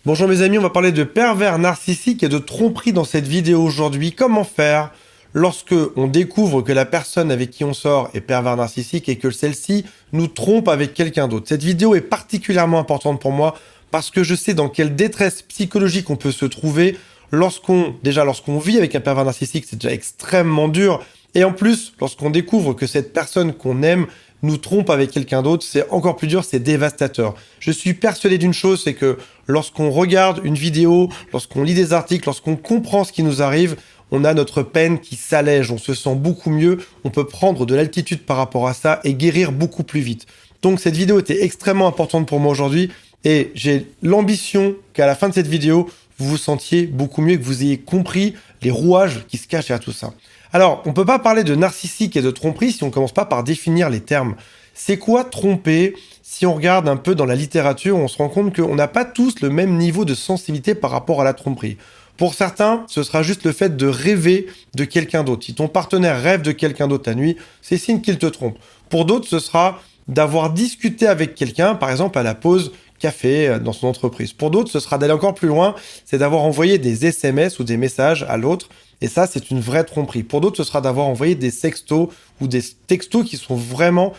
Bonjour mes amis, on va parler de pervers narcissique et de tromperie dans cette vidéo aujourd'hui. Comment faire lorsque on découvre que la personne avec qui on sort est pervers narcissique et que celle-ci nous trompe avec quelqu'un d'autre. Cette vidéo est particulièrement importante pour moi parce que je sais dans quelle détresse psychologique on peut se trouver lorsqu'on vit avec un pervers narcissique, c'est déjà extrêmement dur. Et en plus, lorsqu'on découvre que cette personne qu'on aime nous trompe avec quelqu'un d'autre, c'est encore plus dur, c'est dévastateur. Je suis persuadé d'une chose, c'est que lorsqu'on regarde une vidéo, lorsqu'on lit des articles, lorsqu'on comprend ce qui nous arrive, on a notre peine qui s'allège, on se sent beaucoup mieux, on peut prendre de l'altitude par rapport à ça et guérir beaucoup plus vite. Donc cette vidéo était extrêmement importante pour moi aujourd'hui et j'ai l'ambition qu'à la fin de cette vidéo, vous vous sentiez beaucoup mieux et que vous ayez compris les rouages qui se cachent derrière tout ça. Alors, on ne peut pas parler de narcissique et de tromperie si on ne commence pas par définir les termes. C'est quoi tromper? Si on regarde un peu dans la littérature, on se rend compte qu'on n'a pas tous le même niveau de sensibilité par rapport à la tromperie. Pour certains, ce sera juste le fait de rêver de quelqu'un d'autre. Si ton partenaire rêve de quelqu'un d'autre la nuit, c'est signe qu'il te trompe. Pour d'autres, ce sera d'avoir discuté avec quelqu'un, par exemple à la pause café dans son entreprise. Pour d'autres, ce sera d'aller encore plus loin, c'est d'avoir envoyé des SMS ou des messages à l'autre. Et ça, c'est une vraie tromperie. Pour d'autres, ce sera d'avoir envoyé des sextos ou des textos qui sont vraiment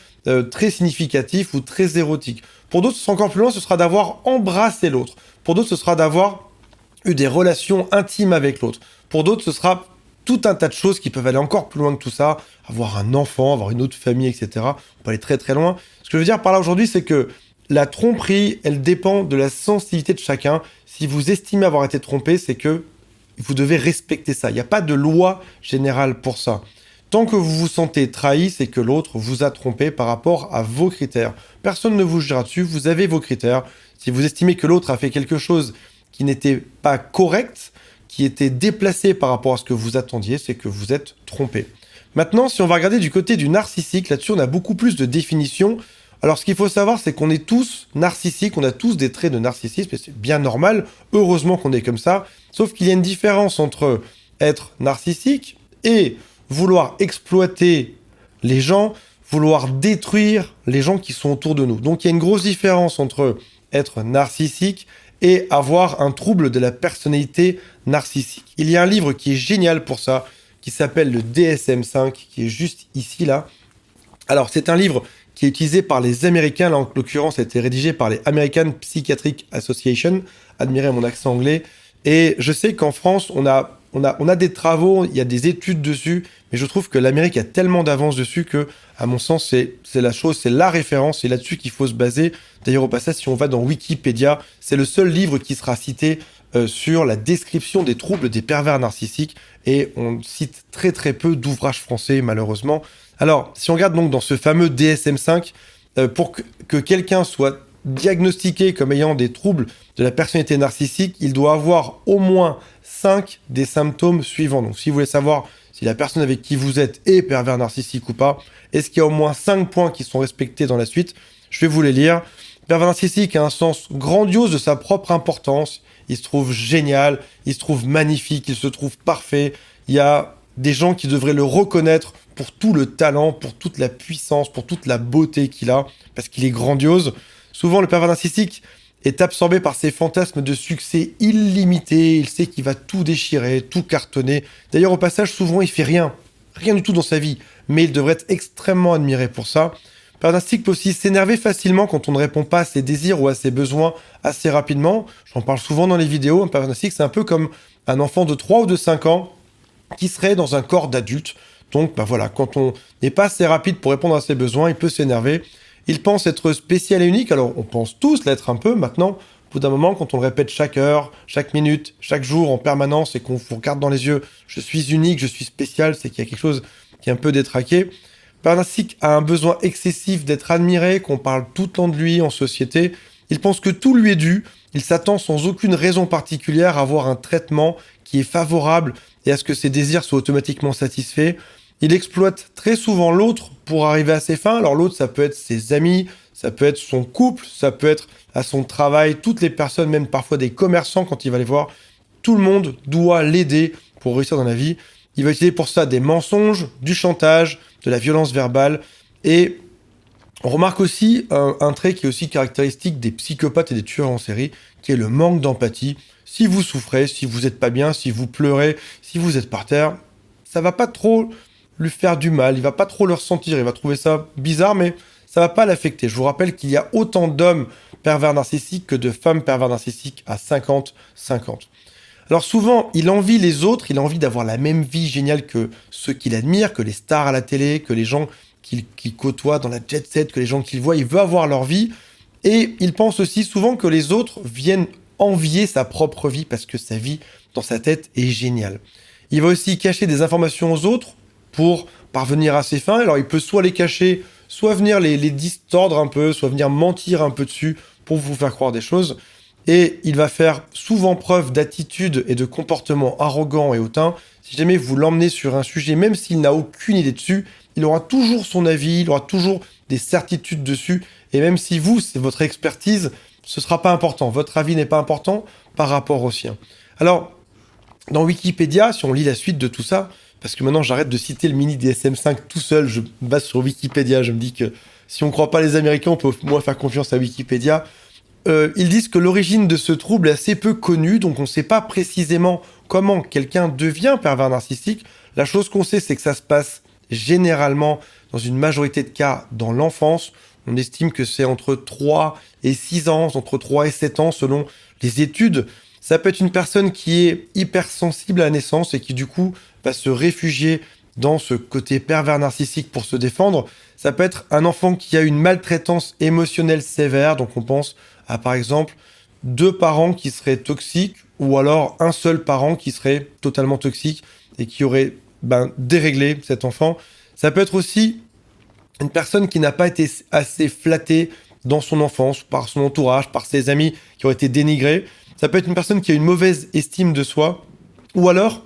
très significatifs ou très érotiques. Pour d'autres, ce sera encore plus loin, ce sera d'avoir embrassé l'autre. Pour d'autres, ce sera d'avoir eu des relations intimes avec l'autre. Pour d'autres, ce sera tout un tas de choses qui peuvent aller encore plus loin que tout ça. Avoir un enfant, avoir une autre famille, etc. On peut aller très très loin. Ce que je veux dire par là aujourd'hui, c'est que la tromperie, elle dépend de la sensibilité de chacun. Si vous estimez avoir été trompé, c'est que vous devez respecter ça. Il n'y a pas de loi générale pour ça. Tant que vous vous sentez trahi, c'est que l'autre vous a trompé par rapport à vos critères. Personne ne vous jugera dessus, vous avez vos critères. Si vous estimez que l'autre a fait quelque chose qui n'était pas correct, qui était déplacé par rapport à ce que vous attendiez, c'est que vous êtes trompé. Maintenant, si on va regarder du côté du narcissique, là-dessus on a beaucoup plus de définitions. Alors, ce qu'il faut savoir, c'est qu'on est tous narcissiques, on a tous des traits de narcissisme, et c'est bien normal, heureusement qu'on est comme ça, sauf qu'il y a une différence entre être narcissique et vouloir exploiter les gens, vouloir détruire les gens qui sont autour de nous. Donc, il y a une grosse différence entre être narcissique et avoir un trouble de la personnalité narcissique. Il y a un livre qui est génial pour ça, qui s'appelle le DSM-5, qui est juste ici, là. Alors, c'est un livre qui est utilisé par les Américains, là en l'occurrence, a été rédigé par les American Psychiatric Association, admirez mon accent anglais, et je sais qu'en France, on a des travaux, il y a des études dessus, mais je trouve que l'Amérique a tellement d'avance dessus que, à mon sens, c'est la chose, c'est la référence, c'est là-dessus qu'il faut se baser. D'ailleurs, au passage, si on va dans Wikipédia, c'est le seul livre qui sera cité sur la description des troubles des pervers narcissiques, et on cite très très peu d'ouvrages français, malheureusement. Alors, si on regarde donc dans ce fameux DSM-5, pour que quelqu'un soit diagnostiqué comme ayant des troubles de la personnalité narcissique, il doit avoir au moins 5 des symptômes suivants. Donc, si vous voulez savoir si la personne avec qui vous êtes est pervers narcissique ou pas, est-ce qu'il y a au moins 5 points qui sont respectés dans la suite? Je vais vous les lire. Pervers narcissique a un sens grandiose de sa propre importance. Il se trouve génial, il se trouve magnifique, il se trouve parfait. Il y a des gens qui devraient le reconnaître pour tout le talent, pour toute la puissance, pour toute la beauté qu'il a, parce qu'il est grandiose. Souvent, le pervers narcissique est absorbé par ses fantasmes de succès illimité. Il sait qu'il va tout déchirer, tout cartonner. D'ailleurs, au passage, souvent, il fait rien du tout dans sa vie, mais il devrait être extrêmement admiré pour ça. Le pervers narcissique peut aussi s'énerver facilement quand on ne répond pas à ses désirs ou à ses besoins assez rapidement. J'en parle souvent dans les vidéos. Un pervers narcissique, c'est un peu comme un enfant de 3 ou de 5 ans qui serait dans un corps d'adulte. Donc voilà, quand on n'est pas assez rapide pour répondre à ses besoins, il peut s'énerver. Il pense être spécial et unique, alors on pense tous l'être un peu maintenant. Au bout d'un moment, quand on le répète chaque heure, chaque minute, chaque jour, en permanence, et qu'on vous regarde dans les yeux, je suis unique, je suis spécial, c'est qu'il y a quelque chose qui est un peu détraqué. Le pervers narcissique a un besoin excessif d'être admiré, qu'on parle tout le temps de lui en société. Il pense que tout lui est dû, il s'attend sans aucune raison particulière à avoir un traitement qui est favorable et à ce que ses désirs soient automatiquement satisfaits. Il exploite très souvent l'autre pour arriver à ses fins. Alors l'autre, ça peut être ses amis, ça peut être son couple, ça peut être à son travail, toutes les personnes, même parfois des commerçants quand il va les voir. Tout le monde doit l'aider pour réussir dans la vie. Il va utiliser pour ça des mensonges, du chantage, de la violence verbale et On remarque aussi un trait qui est aussi caractéristique des psychopathes et des tueurs en série, qui est le manque d'empathie. Si vous souffrez, si vous n'êtes pas bien, si vous pleurez, si vous êtes par terre, ça va pas trop lui faire du mal, il va pas trop le ressentir, il va trouver ça bizarre, mais ça va pas l'affecter. Je vous rappelle qu'il y a autant d'hommes pervers narcissiques que de femmes pervers narcissiques à 50-50. Alors souvent, il envie les autres, il a envie d'avoir la même vie géniale que ceux qu'il admire, que les stars à la télé, que les gens qu'il côtoie dans la jet set, que les gens qu'il voit, il veut avoir leur vie. Et il pense aussi souvent que les autres viennent envier sa propre vie parce que sa vie dans sa tête est géniale. Il va aussi cacher des informations aux autres pour parvenir à ses fins. Alors il peut soit les cacher, soit venir les distordre un peu, soit venir mentir un peu dessus pour vous faire croire des choses. Et il va faire souvent preuve d'attitude et de comportement arrogant et hautain. Si jamais vous l'emmenez sur un sujet, même s'il n'a aucune idée dessus, il aura toujours son avis, il aura toujours des certitudes dessus. Et même si vous, c'est votre expertise, ce ne sera pas important. Votre avis n'est pas important par rapport au sien. Alors, dans Wikipédia, si on lit la suite de tout ça, parce que maintenant j'arrête de citer le mini DSM-5 tout seul, je me base sur Wikipédia, je me dis que si on ne croit pas les Américains, on peut au moins faire confiance à Wikipédia. Ils disent que l'origine de ce trouble est assez peu connue, donc on ne sait pas précisément comment quelqu'un devient pervers narcissique. La chose qu'on sait, c'est que ça se passe généralement, dans une majorité de cas, dans l'enfance. On estime que c'est entre 3 et 6 ans, entre 3 et 7 ans selon les études. Ça peut être une personne qui est hypersensible à la naissance et qui du coup va se réfugier dans ce côté pervers narcissique pour se défendre. Ça peut être un enfant qui a une maltraitance émotionnelle sévère, donc on pense à par exemple 2 parents qui seraient toxiques ou alors un seul parent qui serait totalement toxique et qui aurait déréglé cet enfant. Ça peut être aussi une personne qui n'a pas été assez flattée dans son enfance, par son entourage, par ses amis qui ont été dénigrés. Ça peut être une personne qui a une mauvaise estime de soi ou alors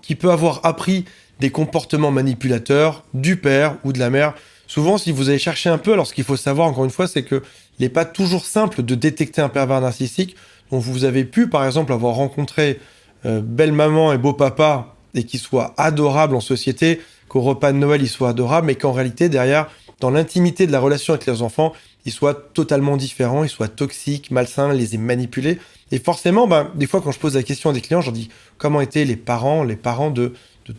qui peut avoir appris des comportements manipulateurs du père ou de la mère. Souvent, si vous allez chercher un peu, alors ce qu'il faut savoir encore une fois, c'est qu'il n'est pas toujours simple de détecter un pervers narcissique. Donc vous avez pu, par exemple, avoir rencontré belle maman et beau papa et qu'ils soient adorables en société, qu'au repas de Noël, ils soient adorables, mais qu'en réalité, derrière, dans l'intimité de la relation avec leurs enfants, ils soient totalement différents, ils soient toxiques, malsains, les aient manipulés. Et forcément, des fois, quand je pose la question à des clients, je leur dis comment étaient les parents de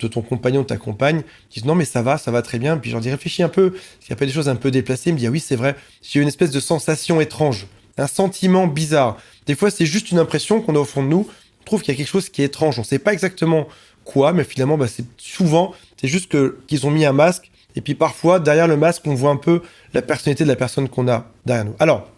ton compagnon, de ta compagne. Ils disent non, mais ça va très bien. Puis je leur dis réfléchis un peu, s'il n'y a pas des choses un peu déplacées. Ils me disent ah oui, c'est vrai, j'ai eu une espèce de sensation étrange, un sentiment bizarre. Des fois, c'est juste une impression qu'on a au fond de nous. On trouve qu'il y a quelque chose qui est étrange. On ne sait pas exactement quoi, mais finalement, c'est juste qu'ils ont mis un masque. Et puis parfois, derrière le masque, on voit un peu la personnalité de la personne qu'on a derrière nous. Alors,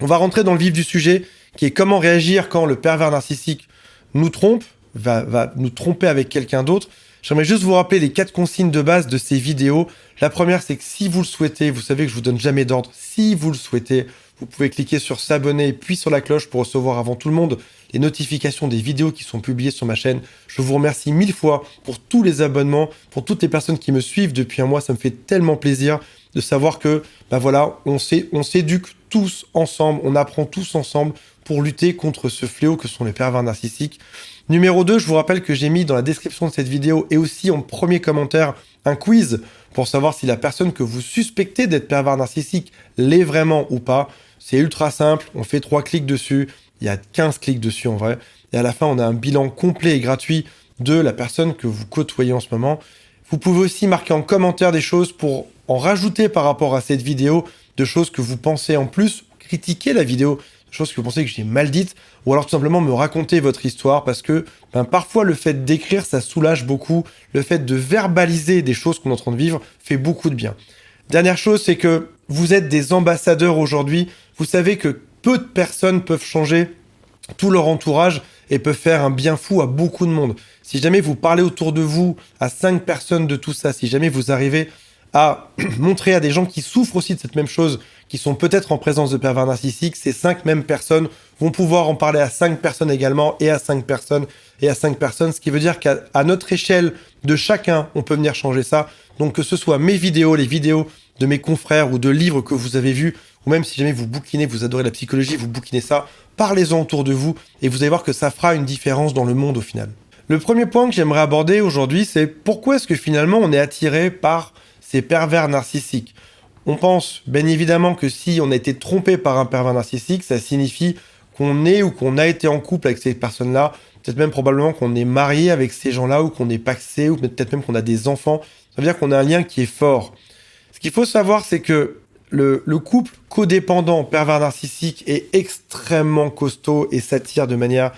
on va rentrer dans le vif du sujet, qui est comment réagir quand le pervers narcissique nous trompe, va nous tromper avec quelqu'un d'autre. J'aimerais juste vous rappeler les 4 consignes de base de ces vidéos. La première, c'est que si vous le souhaitez, vous savez que je vous donne jamais d'ordre. Si vous le souhaitez, vous pouvez cliquer sur s'abonner puis sur la cloche pour recevoir avant tout le monde les notifications des vidéos qui sont publiées sur ma chaîne. Je vous remercie 1000 fois pour tous les abonnements, pour toutes les personnes qui me suivent depuis un mois. Ça me fait tellement plaisir de savoir que, on s'éduque tous ensemble, on apprend tous ensemble pour lutter contre ce fléau que sont les pervers narcissiques. Numéro 2, je vous rappelle que j'ai mis dans la description de cette vidéo et aussi en premier commentaire un quiz pour savoir si la personne que vous suspectez d'être pervers narcissique l'est vraiment ou pas. C'est ultra simple, on fait 3 clics dessus, il y a 15 clics dessus en vrai, et à la fin on a un bilan complet et gratuit de la personne que vous côtoyez en ce moment. Vous pouvez aussi marquer en commentaire des choses pour en rajouter par rapport à cette vidéo, de choses que vous pensez en plus, critiquer la vidéo, de choses que vous pensez que j'ai mal dites, ou alors tout simplement me raconter votre histoire, parce que parfois le fait d'écrire, ça soulage beaucoup, le fait de verbaliser des choses qu'on est en train de vivre fait beaucoup de bien. Dernière chose, c'est que vous êtes des ambassadeurs aujourd'hui, vous savez que peu de personnes peuvent changer tout leur entourage et peuvent faire un bien fou à beaucoup de monde. Si jamais vous parlez autour de vous à 5 personnes de tout ça, si jamais vous arrivez à montrer à des gens qui souffrent aussi de cette même chose, qui sont peut-être en présence de pervers narcissiques, ces 5 mêmes personnes vont pouvoir en parler à 5 personnes également, et à 5 personnes, et à 5 personnes, ce qui veut dire qu'à notre échelle de chacun, on peut venir changer ça. Donc que ce soit mes vidéos, les vidéos de mes confrères ou de livres que vous avez vus, ou même si jamais vous bouquinez, vous adorez la psychologie, vous bouquinez ça, parlez-en autour de vous, et vous allez voir que ça fera une différence dans le monde au final. Le premier point que j'aimerais aborder aujourd'hui, c'est pourquoi est-ce que finalement on est attiré par ces pervers narcissiques. On pense bien évidemment que si on a été trompé par un pervers narcissique, ça signifie qu'on est ou qu'on a été en couple avec ces personnes-là, peut-être même probablement qu'on est marié avec ces gens-là ou qu'on est pacsé ou peut-être même qu'on a des enfants. Ça veut dire qu'on a un lien qui est fort. Ce qu'il faut savoir, c'est que le couple codépendant pervers narcissique est extrêmement costaud et s'attire de manière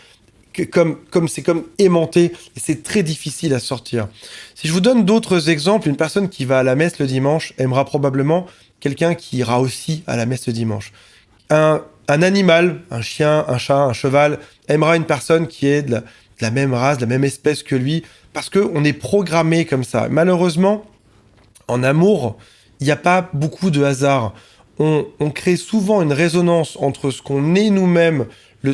c'est comme aimanté et c'est très difficile à sortir. Si je vous donne d'autres exemples, une personne qui va à la messe le dimanche aimera probablement quelqu'un qui ira aussi à la messe le dimanche. Un animal, un chien, un chat, un cheval, aimera une personne qui est de la même race, de la même espèce que lui, parce qu'on est programmé comme ça. Malheureusement, en amour, il n'y a pas beaucoup de hasard. On crée souvent une résonance entre ce qu'on est nous-mêmes,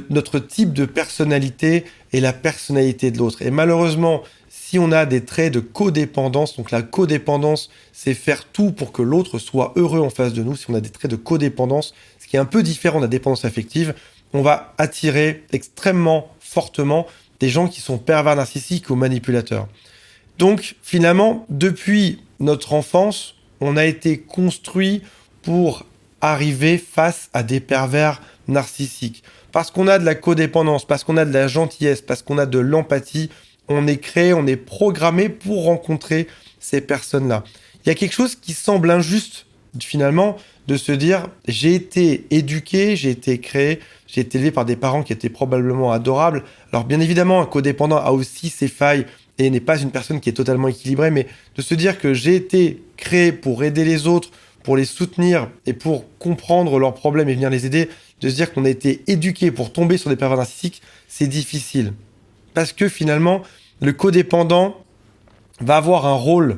notre type de personnalité et la personnalité de l'autre. Et malheureusement, si on a des traits de codépendance, donc la codépendance, c'est faire tout pour que l'autre soit heureux en face de nous. Si on a des traits de codépendance, ce qui est un peu différent de la dépendance affective, on va attirer extrêmement fortement des gens qui sont pervers narcissiques ou manipulateurs. Donc finalement, depuis notre enfance, on a été construit pour arriver face à des pervers narcissiques. Parce qu'on a de la codépendance, parce qu'on a de la gentillesse, parce qu'on a de l'empathie, on est créé, on est programmé pour rencontrer ces personnes-là. Il y a quelque chose qui semble injuste, finalement, de se dire « j'ai été éduqué, j'ai été créé, j'ai été élevé par des parents qui étaient probablement adorables ». Alors bien évidemment, un codépendant a aussi ses failles et n'est pas une personne qui est totalement équilibrée, mais de se dire que j'ai été créé pour aider les autres, pour les soutenir et pour comprendre leurs problèmes et venir les aider, de se dire qu'on a été éduqué pour tomber sur des pervers narcissiques, c'est difficile. Parce que finalement, le codépendant va avoir un rôle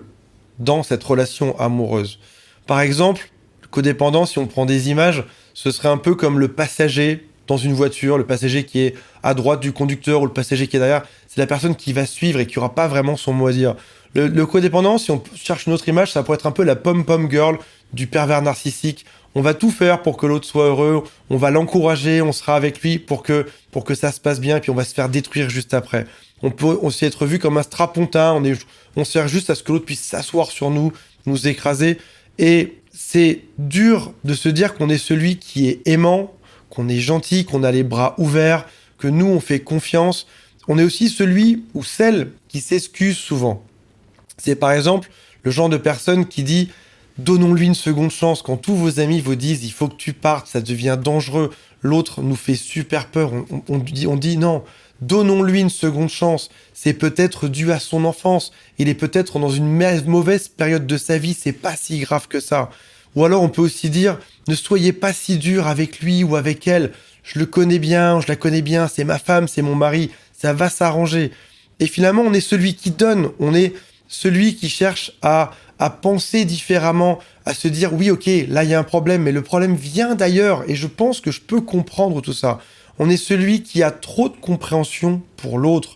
dans cette relation amoureuse. Par exemple, le codépendant, si on prend des images, ce serait un peu comme le passager dans une voiture, le passager qui est à droite du conducteur ou le passager qui est derrière, c'est la personne qui va suivre et qui n'aura pas vraiment son mot à dire. Le codépendant, si on cherche une autre image, ça pourrait être un peu la pom-pom girl du pervers narcissique. On va tout faire pour que l'autre soit heureux, on va l'encourager, on sera avec lui pour que ça se passe bien, et puis on va se faire détruire juste après. On peut aussi être vu comme un strapontin, on sert juste à ce que l'autre puisse s'asseoir sur nous, nous écraser. Et c'est dur de se dire qu'on est celui qui est aimant, qu'on est gentil, qu'on a les bras ouverts, que nous on fait confiance. On est aussi celui ou celle qui s'excuse souvent. C'est par exemple le genre de personne qui dit « donnons-lui une seconde chance » quand tous vos amis vous disent « il faut que tu partes, ça devient dangereux », l'autre nous fait super peur, on dit « non, donnons-lui une seconde chance, c'est peut-être dû à son enfance, il est peut-être dans une mauvaise période de sa vie, c'est pas si grave que ça ». Ou alors on peut aussi dire « ne soyez pas si dur avec lui ou avec elle, je le connais bien, je la connais bien, c'est ma femme, c'est mon mari, ça va s'arranger ». Et finalement on est celui qui donne, on est celui qui cherche à penser différemment, à se dire oui ok, là il y a un problème, mais le problème vient d'ailleurs et je pense que je peux comprendre tout ça. On est celui qui a trop de compréhension pour l'autre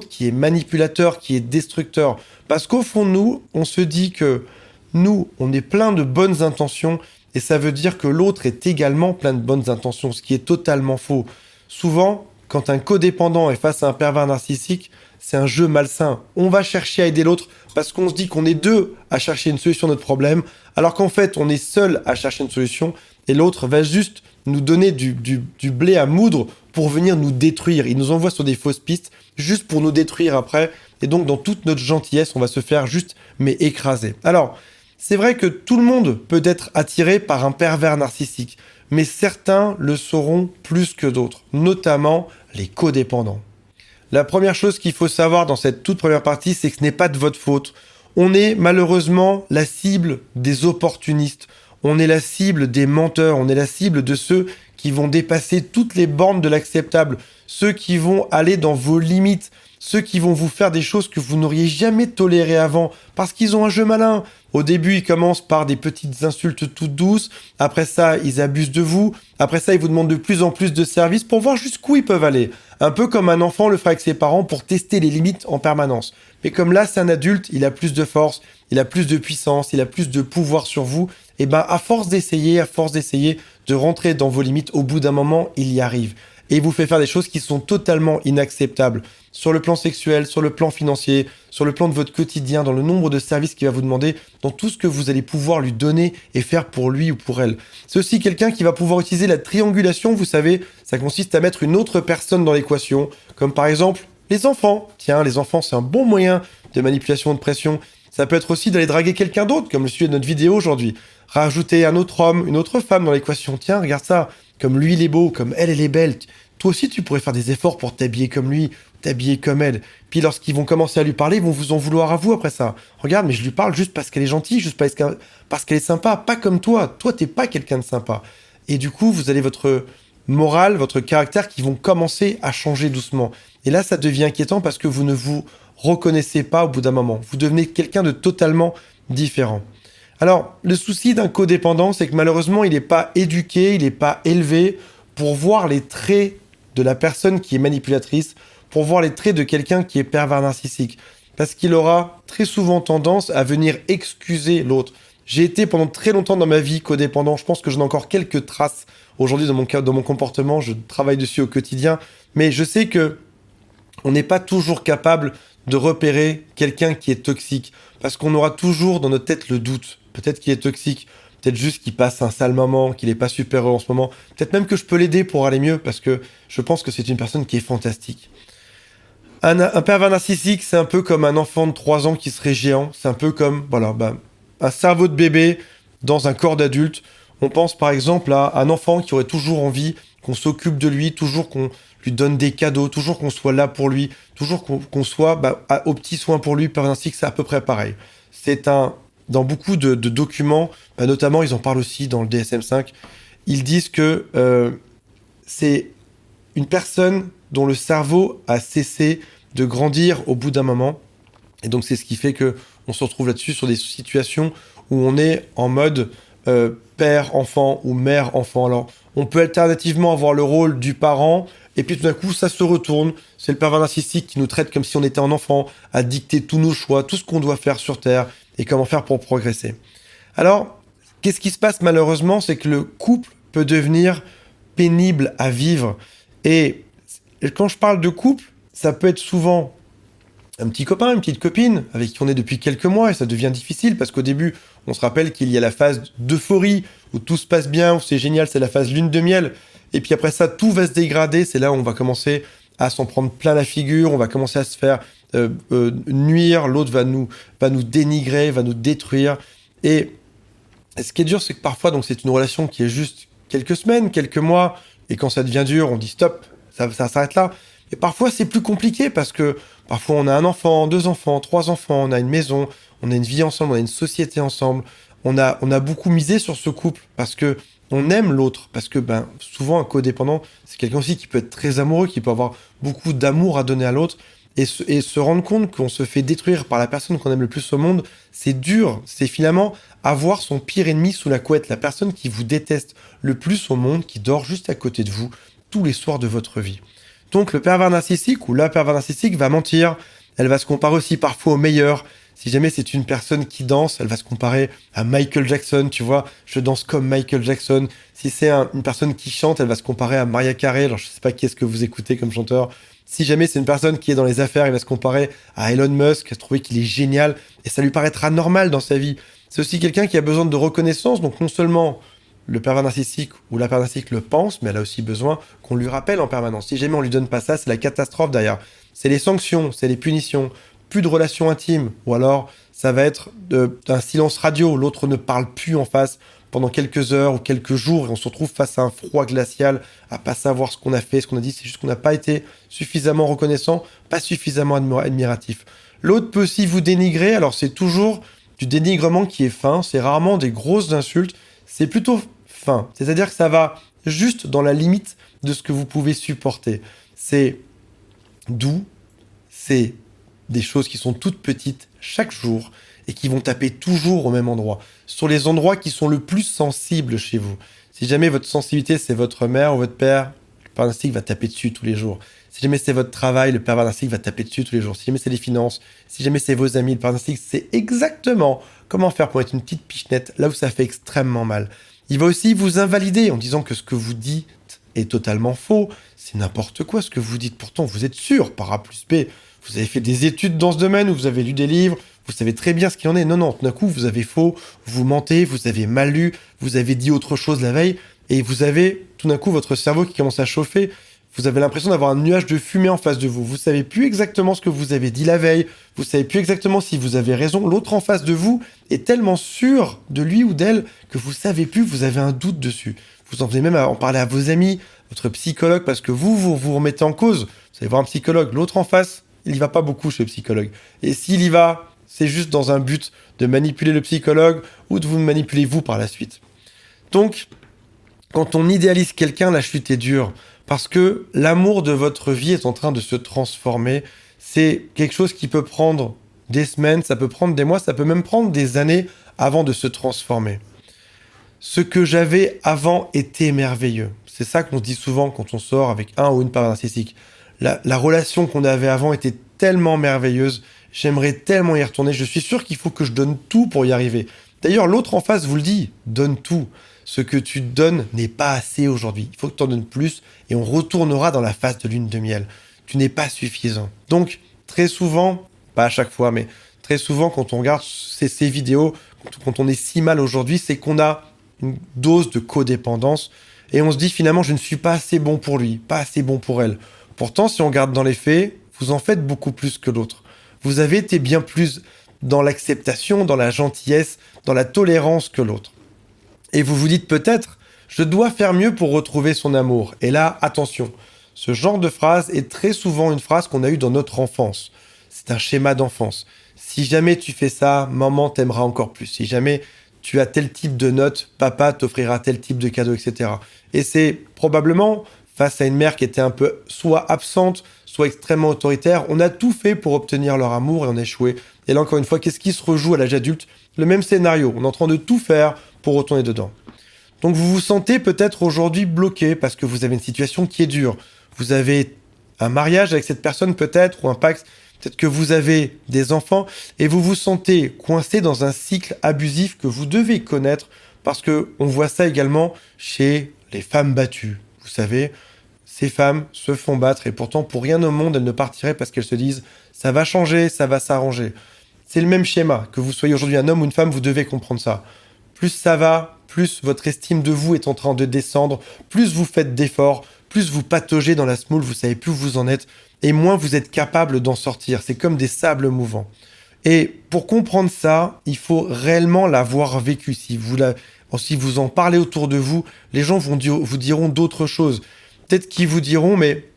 qui est manipulateur, qui est destructeur. Parce qu'au fond de nous, on se dit que nous, on est plein de bonnes intentions et ça veut dire que l'autre est également plein de bonnes intentions, ce qui est totalement faux. Souvent, quand un codépendant est face à un pervers narcissique, c'est un jeu malsain. On va chercher à aider l'autre parce qu'on se dit qu'on est deux à chercher une solution à notre problème, alors qu'en fait, on est seul à chercher une solution et l'autre va juste nous donner du blé à moudre pour venir nous détruire. Il nous envoie sur des fausses pistes juste pour nous détruire après. Et donc, dans toute notre gentillesse, on va se faire juste mais écraser. Alors, c'est vrai que tout le monde peut être attiré par un pervers narcissique, mais certains le seront plus que d'autres, notamment les codépendants. La première chose qu'il faut savoir dans cette toute première partie, c'est que ce n'est pas de votre faute. On est malheureusement la cible des opportunistes. On est la cible des menteurs. On est la cible de ceux qui vont dépasser toutes les bornes de l'acceptable. Ceux qui vont aller dans vos limites. Ceux qui vont vous faire des choses que vous n'auriez jamais tolérées avant. Parce qu'ils ont un jeu malin. Au début, ils commencent par des petites insultes toutes douces. Après ça, ils abusent de vous. Après ça, ils vous demandent de plus en plus de services pour voir jusqu'où ils peuvent aller. Un peu comme un enfant le ferait avec ses parents pour tester les limites en permanence. Mais comme là, c'est un adulte, il a plus de force, il a plus de puissance, il a plus de pouvoir sur vous. Et ben, à force d'essayer de rentrer dans vos limites, au bout d'un moment, il y arrive. et il vous fait faire des choses qui sont totalement inacceptables sur le plan sexuel, sur le plan financier, sur le plan de votre quotidien, dans le nombre de services qu'il va vous demander, dans tout ce que vous allez pouvoir lui donner et faire pour lui ou pour elle. C'est aussi quelqu'un qui va pouvoir utiliser la triangulation, vous savez, ça consiste à mettre une autre personne dans l'équation, comme par exemple les enfants. Tiens, les enfants, c'est un bon moyen de manipulation de pression. Ça peut être aussi d'aller draguer quelqu'un d'autre, comme le sujet de notre vidéo aujourd'hui. Rajouter un autre homme, une autre femme dans l'équation. Tiens, regarde ça, comme lui il est beau, comme elle est belle. Toi aussi, tu pourrais faire des efforts pour t'habiller comme lui, t'habiller comme elle. Puis lorsqu'ils vont commencer à lui parler, ils vont vous en vouloir à vous après ça. Regarde, mais je lui parle juste parce qu'elle est gentille, juste parce qu'elle est sympa, pas comme toi. Toi, t'es pas quelqu'un de sympa. Et du coup, vous allez votre morale, votre caractère qui vont commencer à changer doucement. Et là, ça devient inquiétant parce que vous ne vous reconnaissez pas au bout d'un moment. Vous devenez quelqu'un de totalement différent. Alors, le souci d'un codépendant, c'est que malheureusement, il n'est pas éduqué, il n'est pas élevé pour voir les traits de la personne qui est manipulatrice, pour voir les traits de quelqu'un qui est pervers narcissique. Parce qu'il aura très souvent tendance à venir excuser l'autre. J'ai été pendant très longtemps dans ma vie codépendant. Je pense que j'en ai encore quelques traces aujourd'hui dans mon comportement. Je travaille dessus au quotidien. Mais je sais que on n'est pas toujours capable de repérer quelqu'un qui est toxique. Parce qu'on aura toujours dans notre tête le doute. Peut-être qu'il est toxique. Peut-être juste qu'il passe un sale moment, qu'il n'est pas super heureux en ce moment. Peut-être même que je peux l'aider pour aller mieux parce que je pense que c'est une personne qui est fantastique. Un pervers narcissique, c'est un peu comme un enfant de 3 ans qui serait géant. C'est un peu comme un cerveau de bébé dans un corps d'adulte. On pense par exemple à un enfant qui aurait toujours envie qu'on s'occupe de lui, toujours qu'on lui donne des cadeaux, toujours qu'on soit là pour lui, toujours qu'on soit aux petits soins pour lui. Pervers narcissique, c'est à peu près pareil. Dans beaucoup de documents, notamment ils en parlent aussi dans le DSM-5, ils disent que c'est une personne dont le cerveau a cessé de grandir au bout d'un moment. Et donc c'est ce qui fait qu'on se retrouve là-dessus sur des situations où on est en mode père-enfant ou mère-enfant. Alors on peut alternativement avoir le rôle du parent, et puis tout d'un coup ça se retourne. C'est le pervers narcissique qui nous traite comme si on était un enfant, à dicter tous nos choix, tout ce qu'on doit faire sur Terre, et comment faire pour progresser. Alors, qu'est-ce qui se passe malheureusement, c'est que le couple peut devenir pénible à vivre. Et quand je parle de couple, ça peut être souvent un petit copain, une petite copine, avec qui on est depuis quelques mois, et ça devient difficile, parce qu'au début, on se rappelle qu'il y a la phase d'euphorie, où tout se passe bien, où c'est génial, c'est la phase lune de miel, et puis après ça, tout va se dégrader, c'est là où on va commencer à s'en prendre plein la figure, on va commencer à se faire nuire, l'autre va nous dénigrer, va nous détruire. Et ce qui est dur, c'est que parfois, donc c'est une relation qui est juste quelques semaines, quelques mois, et quand ça devient dur, on dit stop, ça s'arrête là. Et parfois, c'est plus compliqué parce que parfois, on a un enfant, 2 enfants, 3 enfants, on a une maison, on a une vie ensemble, on a une société ensemble. On a beaucoup misé sur ce couple parce que on aime l'autre, parce que souvent, un codépendant, c'est quelqu'un aussi qui peut être très amoureux, qui peut avoir beaucoup d'amour à donner à l'autre. Et se rendre compte qu'on se fait détruire par la personne qu'on aime le plus au monde, c'est dur. C'est finalement avoir son pire ennemi sous la couette, la personne qui vous déteste le plus au monde, qui dort juste à côté de vous tous les soirs de votre vie. Donc le pervers narcissique ou la pervers narcissique va mentir, elle va se comparer aussi parfois au meilleur. Si jamais c'est une personne qui danse, elle va se comparer à Michael Jackson, tu vois, je danse comme Michael Jackson. Si c'est une personne qui chante, elle va se comparer à Mariah Carey, alors je sais pas qui est-ce que vous écoutez comme chanteur. Si jamais c'est une personne qui est dans les affaires, il va se comparer à Elon Musk, à trouver qu'il est génial, et ça lui paraîtra normal dans sa vie. C'est aussi quelqu'un qui a besoin de reconnaissance, donc non seulement le pervers narcissique ou la pervers narcissique le pense, mais elle a aussi besoin qu'on lui rappelle en permanence. Si jamais on lui donne pas ça, c'est la catastrophe derrière. C'est les sanctions, c'est les punitions, plus de relations intimes, ou alors ça va être un silence radio, l'autre ne parle plus en face pendant quelques heures ou quelques jours, et on se retrouve face à un froid glacial, à pas savoir ce qu'on a fait, ce qu'on a dit, c'est juste qu'on n'a pas été suffisamment reconnaissant, pas suffisamment admiratif. L'autre peut aussi vous dénigrer, alors c'est toujours du dénigrement qui est fin, c'est rarement des grosses insultes, c'est plutôt fin, c'est-à-dire que ça va juste dans la limite de ce que vous pouvez supporter. C'est doux, c'est des choses qui sont toutes petites chaque jour et qui vont taper toujours au même endroit, sur les endroits qui sont le plus sensibles chez vous. Si jamais votre sensibilité c'est votre mère ou votre père, le pervers narcissique va taper dessus tous les jours. Si jamais c'est votre travail, le pervers narcissique va taper dessus tous les jours. Si jamais c'est les finances, si jamais c'est vos amis, le pervers narcissique sait exactement comment faire pour être une petite pichenette là où ça fait extrêmement mal. Il va aussi vous invalider en disant que ce que vous dites est totalement faux. C'est n'importe quoi ce que vous dites. Pourtant, vous êtes sûr, par A plus B. Vous avez fait des études dans ce domaine, ou vous avez lu des livres, vous savez très bien ce qu'il en est. Non, non, tout d'un coup, vous avez faux, vous mentez, vous avez mal lu, vous avez dit autre chose la veille, et vous avez tout d'un coup votre cerveau qui commence à chauffer. Vous avez l'impression d'avoir un nuage de fumée en face de vous. Vous savez plus exactement ce que vous avez dit la veille. Vous savez plus exactement si vous avez raison. L'autre en face de vous est tellement sûr de lui ou d'elle que vous savez plus, vous avez un doute dessus. Vous en venez même à en parler à vos amis, votre psychologue, parce que vous remettez en cause. Vous allez voir un psychologue. L'autre en face, il y va pas beaucoup chez le psychologue. Et s'il y va, c'est juste dans un but de manipuler le psychologue ou de vous manipuler vous par la suite. Donc, quand on idéalise quelqu'un, la chute est dure. Parce que l'amour de votre vie est en train de se transformer. C'est quelque chose qui peut prendre des semaines, ça peut prendre des mois, ça peut même prendre des années avant de se transformer. Ce que j'avais avant était merveilleux. C'est ça qu'on dit souvent quand on sort avec un ou une part narcissique. La relation qu'on avait avant était tellement merveilleuse. J'aimerais tellement y retourner. Je suis sûr qu'il faut que je donne tout pour y arriver. D'ailleurs, l'autre en face vous le dit, donne tout. Ce que tu donnes n'est pas assez aujourd'hui. Il faut que tu en donnes plus et on retournera dans la phase de lune de miel. Tu n'es pas suffisant. Donc, très souvent, pas à chaque fois, mais très souvent, quand on regarde ces vidéos, quand on est si mal aujourd'hui, c'est qu'on a une dose de codépendance et on se dit finalement, je ne suis pas assez bon pour lui, pas assez bon pour elle. Pourtant, si on regarde dans les faits, vous en faites beaucoup plus que l'autre. Vous avez été bien plus dans l'acceptation, dans la gentillesse, dans la tolérance que l'autre. Et vous vous dites peut-être, je dois faire mieux pour retrouver son amour. Et là, attention, ce genre de phrase est très souvent une phrase qu'on a eue dans notre enfance. C'est un schéma d'enfance. Si jamais tu fais ça, maman t'aimera encore plus. Si jamais tu as tel type de note, papa t'offrira tel type de cadeau, etc. Et c'est probablement face à une mère qui était un peu soit absente, soit extrêmement autoritaire. On a tout fait pour obtenir leur amour et on a échoué. Et là, encore une fois, qu'est-ce qui se rejoue à l'âge adulte? Le même scénario. On est en train de tout faire pour retourner dedans. Donc vous vous sentez peut-être aujourd'hui bloqué parce que vous avez une situation qui est dure. Vous avez un mariage avec cette personne peut-être, ou un pacte, peut-être que vous avez des enfants, et vous vous sentez coincé dans un cycle abusif que vous devez connaître, parce que on voit ça également chez les femmes battues. Vous savez, ces femmes se font battre, et pourtant pour rien au monde elles ne partiraient parce qu'elles se disent « ça va changer, ça va s'arranger ». C'est le même schéma, que vous soyez aujourd'hui un homme ou une femme, vous devez comprendre ça. Plus ça va, plus votre estime de vous est en train de descendre, plus vous faites d'efforts, plus vous pataugez dans la semoule, vous savez plus où vous en êtes, et moins vous êtes capable d'en sortir. C'est comme des sables mouvants. Et pour comprendre ça, il faut réellement l'avoir vécu. Si vous en parlez autour de vous, les gens vous diront d'autres choses. Peut-être qu'ils vous diront, mais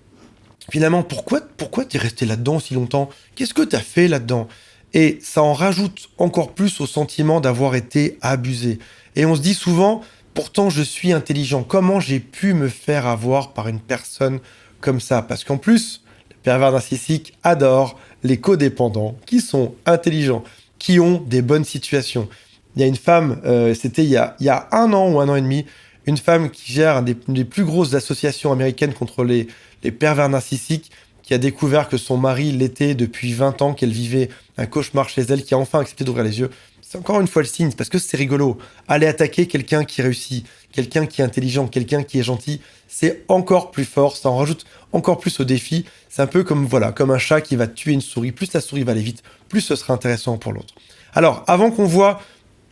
finalement, pourquoi t'es resté là-dedans si longtemps? Qu'est-ce que t'as fait là-dedans? Et ça en rajoute encore plus au sentiment d'avoir été abusé. Et on se dit souvent, pourtant je suis intelligent. Comment j'ai pu me faire avoir par une personne comme ça? Parce qu'en plus, les pervers narcissiques adorent les codépendants qui sont intelligents, qui ont des bonnes situations. Il y a une femme, c'était il y a 1 an ou 1 an et demi, une femme qui gère une des plus grosses associations américaines contre les pervers narcissiques, qui a découvert que son mari l'était depuis 20 ans, qu'elle vivait un cauchemar chez elle, qui a enfin accepté d'ouvrir les yeux. C'est encore une fois le signe, parce que c'est rigolo. Aller attaquer quelqu'un qui réussit, quelqu'un qui est intelligent, quelqu'un qui est gentil, c'est encore plus fort, ça en rajoute encore plus au défi. C'est un peu comme un chat qui va tuer une souris. Plus la souris va aller vite, plus ce sera intéressant pour l'autre. Alors, avant qu'on voit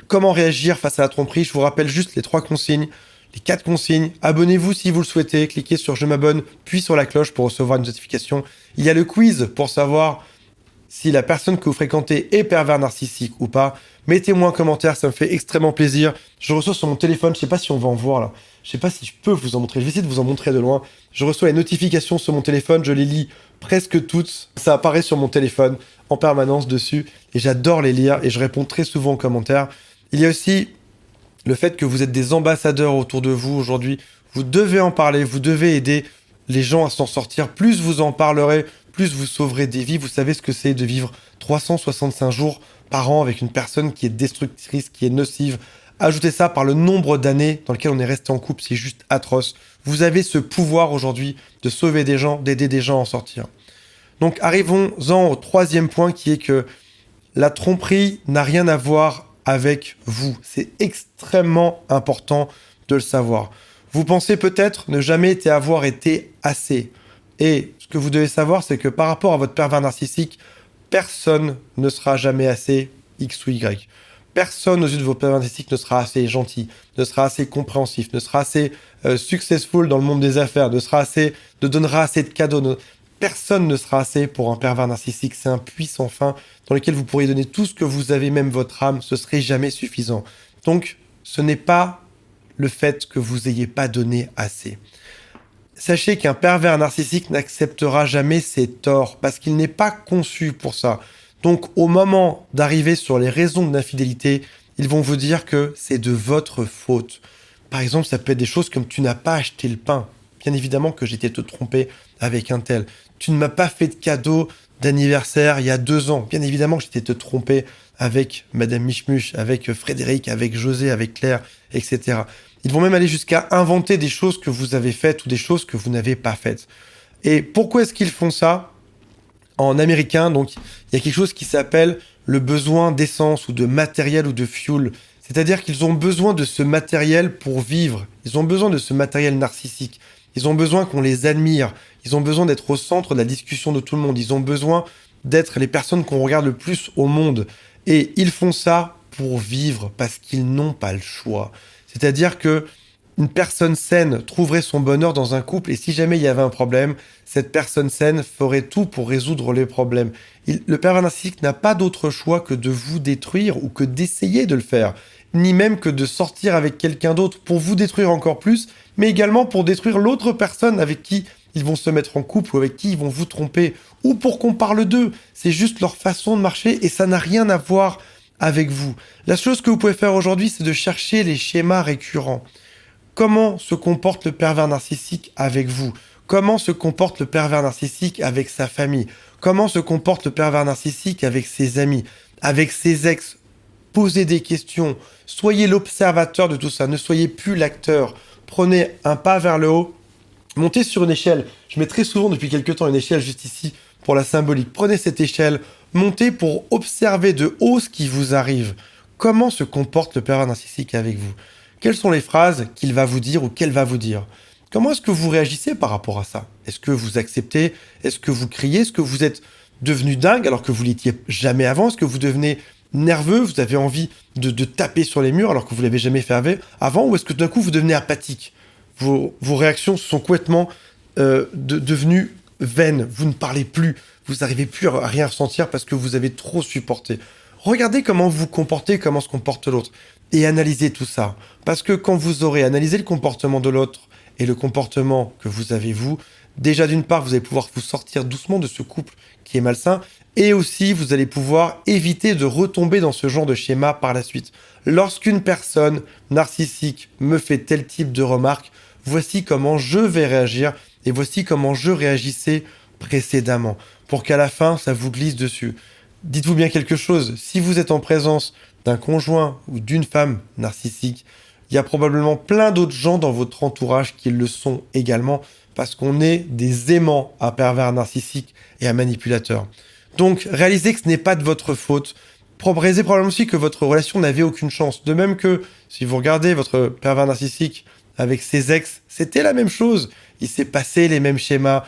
comment réagir face à la tromperie, je vous rappelle juste les 3 consignes. Les 4 consignes, abonnez-vous si vous le souhaitez, cliquez sur je m'abonne, puis sur la cloche pour recevoir une notification. Il y a le quiz pour savoir si la personne que vous fréquentez est pervers narcissique ou pas. Mettez-moi un commentaire, ça me fait extrêmement plaisir. Je reçois sur mon téléphone, je sais pas si on va en voir là, je sais pas si je peux vous en montrer, je vais essayer de vous en montrer de loin. Je reçois les notifications sur mon téléphone, je les lis presque toutes, ça apparaît sur mon téléphone en permanence dessus, et j'adore les lire et je réponds très souvent aux commentaires. Il y a aussi le fait que vous êtes des ambassadeurs autour de vous aujourd'hui, vous devez en parler, vous devez aider les gens à s'en sortir. Plus vous en parlerez, plus vous sauverez des vies. Vous savez ce que c'est de vivre 365 jours par an avec une personne qui est destructrice, qui est nocive. Ajoutez ça par le nombre d'années dans lesquelles on est resté en couple, c'est juste atroce. Vous avez ce pouvoir aujourd'hui de sauver des gens, d'aider des gens à en sortir. Donc arrivons-en au 3e point qui est que la tromperie n'a rien à voir avec vous. C'est extrêmement important de le savoir. Vous pensez peut-être ne jamais avoir été assez. Et ce que vous devez savoir, c'est que par rapport à votre pervers narcissique, personne ne sera jamais assez X ou Y. Personne aux yeux de vos pervers narcissiques ne sera assez gentil, ne sera assez compréhensif, ne sera assez successful dans le monde des affaires, ne donnera assez de cadeaux. Personne ne sera assez pour un pervers narcissique. C'est un puits sans fin dans lequel vous pourriez donner tout ce que vous avez, même votre âme, ce serait jamais suffisant. Donc, ce n'est pas le fait que vous n'ayez pas donné assez. Sachez qu'un pervers narcissique n'acceptera jamais ses torts parce qu'il n'est pas conçu pour ça. Donc, au moment d'arriver sur les raisons de l'infidélité, ils vont vous dire que c'est de votre faute. Par exemple, ça peut être des choses comme tu n'as pas acheté le pain. Bien évidemment que j'étais te tromper avec un tel. Tu ne m'as pas fait de cadeau d'anniversaire il y a 2 ans. Bien évidemment que j'étais te tromper avec Madame Michmuche, avec Frédéric, avec José, avec Claire, etc. Ils vont même aller jusqu'à inventer des choses que vous avez faites ou des choses que vous n'avez pas faites. Et pourquoi est-ce qu'ils font ça? En américain, donc, il y a quelque chose qui s'appelle le besoin d'essence ou de matériel ou de fuel. C'est-à-dire qu'ils ont besoin de ce matériel pour vivre. Ils ont besoin de ce matériel narcissique. Ils ont besoin qu'on les admire. Ils ont besoin d'être au centre de la discussion de tout le monde. Ils ont besoin d'être les personnes qu'on regarde le plus au monde. Et ils font ça pour vivre parce qu'ils n'ont pas le choix. C'est-à-dire que une personne saine trouverait son bonheur dans un couple et si jamais il y avait un problème, cette personne saine ferait tout pour résoudre les problèmes. Le pervers narcissique n'a pas d'autre choix que de vous détruire ou que d'essayer de le faire, ni même que de sortir avec quelqu'un d'autre pour vous détruire encore plus, mais également pour détruire l'autre personne avec qui ils vont se mettre en couple ou avec qui ils vont vous tromper, ou pour qu'on parle d'eux. C'est juste leur façon de marcher et ça n'a rien à voir avec vous. La chose que vous pouvez faire aujourd'hui, c'est de chercher les schémas récurrents. Comment se comporte le pervers narcissique avec vous? Comment se comporte le pervers narcissique avec sa famille? Comment se comporte le pervers narcissique avec ses amis, avec ses ex? Posez des questions. Soyez l'observateur de tout ça. Ne soyez plus l'acteur. Prenez un pas vers le haut. Montez sur une échelle. Je mets très souvent depuis quelques temps une échelle juste ici pour la symbolique. Prenez cette échelle. Montez pour observer de haut ce qui vous arrive. Comment se comporte le pervers narcissique avec vous? Quelles sont les phrases qu'il va vous dire ou qu'elle va vous dire? Comment est-ce que vous réagissez par rapport à ça? Est-ce que vous acceptez? Est-ce que vous criez? Est-ce que vous êtes devenu dingue alors que vous l'étiez jamais avant? Est-ce que vous devenez nerveux? Vous avez envie de taper sur les murs alors que vous l'avez jamais fait avant? Ou est-ce que d'un coup vous devenez apathique? Vos réactions sont complètement devenues vaines. Vous ne parlez plus. Vous n'arrivez plus à rien ressentir parce que vous avez trop supporté. Regardez comment vous vous comportez, comment se comporte l'autre. Et analysez tout ça. Parce que quand vous aurez analysé le comportement de l'autre et le comportement que vous avez vous, déjà d'une part, vous allez pouvoir vous sortir doucement de ce couple qui est malsain et aussi vous allez pouvoir éviter de retomber dans ce genre de schéma par la suite. Lorsqu'une personne narcissique me fait tel type de remarque, voici comment je vais réagir et voici comment je réagissais précédemment pour qu'à la fin, ça vous glisse dessus. Dites-vous bien quelque chose, si vous êtes en présence d'un conjoint ou d'une femme narcissique, il y a probablement plein d'autres gens dans votre entourage qui le sont également parce qu'on est des aimants à pervers narcissiques et à manipulateurs. Donc, réalisez que ce n'est pas de votre faute. Réalisez probablement aussi que votre relation n'avait aucune chance. De même que si vous regardez votre pervers narcissique avec ses ex, c'était la même chose. Il s'est passé les mêmes schémas.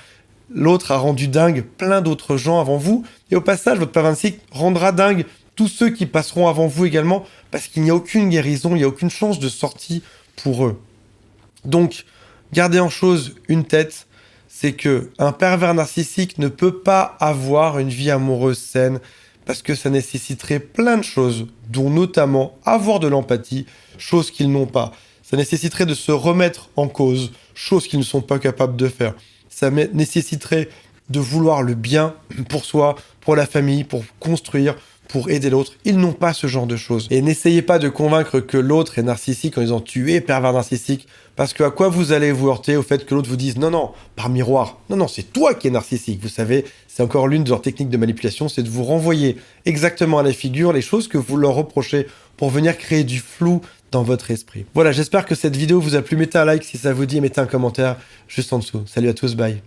L'autre a rendu dingue plein d'autres gens avant vous. Et au passage, votre pervers narcissique rendra dingue tous ceux qui passeront avant vous également, parce qu'il n'y a aucune guérison, il n'y a aucune chance de sortie pour eux. Donc, gardez en chose une tête, c'est que un pervers narcissique ne peut pas avoir une vie amoureuse saine, parce que ça nécessiterait plein de choses, dont notamment avoir de l'empathie, chose qu'ils n'ont pas. Ça nécessiterait de se remettre en cause, chose qu'ils ne sont pas capables de faire. Ça nécessiterait de vouloir le bien pour soi, pour la famille, pour construire, pour aider l'autre. Ils n'ont pas ce genre de choses. Et n'essayez pas de convaincre que l'autre est narcissique en disant tu es pervers narcissique, parce que à quoi vous allez vous heurter? Au fait que l'autre vous dise non, par miroir. Non, c'est toi qui es narcissique. Vous savez, c'est encore l'une de leurs techniques de manipulation, c'est de vous renvoyer exactement à la figure les choses que vous leur reprochez pour venir créer du flou dans votre esprit. Voilà, j'espère que cette vidéo vous a plu. Mettez un like si ça vous dit et mettez un commentaire juste en dessous. Salut à tous, bye.